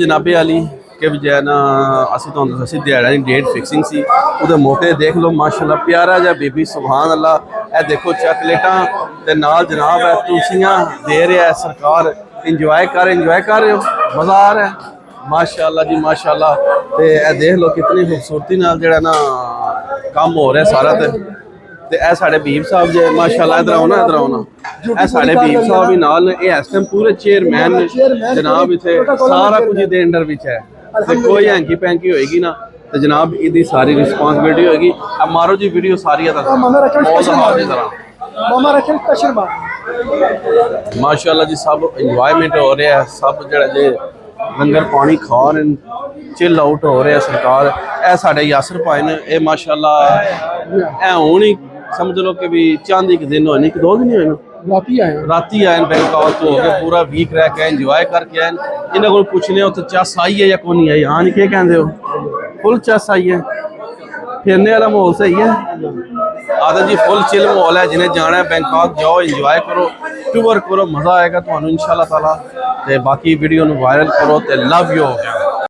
जनाबे वाली कि जो है ना असं तो दसी दिहाड़ा डेट फिक्सिंग सी वो मौके देख लो माशाल्लाह प्यारा जा बीबी सुभान अल्लाह। ए देखो चॉकलेटा ते नाल जनाब है तुलसियां दे रहा है सरकार। इंजॉय कर रहे हो मज़ा आ रहा है माशाल्लाह जी माशाल्लाह। ते ए देख लो कितनी खूबसूरती नाल जेड़ा ना काम हो रहा है सारा। ते ए साडे बीब साहब जे माशाल्लाह इधर आओ ना ए साडे बीब साहब ही नाल ए इस टाइम पूरे चेयरमैन जनाब इथे सारा कुछ ही अंडर विच है ते कोई हैंकी पैंकी होएगी ना तो जनाब इदी सारी रिस्पांसिबिलिटी होएगी। अब मारो जी वीडियो सारी माशाल्लाह जी सब इंजॉयमेंट हो रहा है सब जड़ा जे लंगर पानी खा रहे हैं चिल आउट हो रहे हैं सरकार। ए साडे यासर भाई ने ए माशाल्लाह ए हुण ही समझ लो कि भी चांदी के दिन होने कि 2 दिन होए ना राती आए बैंकॉक तो हो गए पूरा वीक रह के इंजॉय करके आए। इन्होंने को पूछने उत्थे चस आई है या कोई नहीं आई। हाँ जी क्या कहते हो फुल चस आई है फिरने वाला माहौल सही है आदत जी फुल चिल माहौल है। जिन्हें जाना है बैंकॉक जाओ इंजॉय करो टूर करो मज़ा आएगा तो इंशाल्लाह ताला। ते बाकी वीडियो वायरल करो ते लव यू।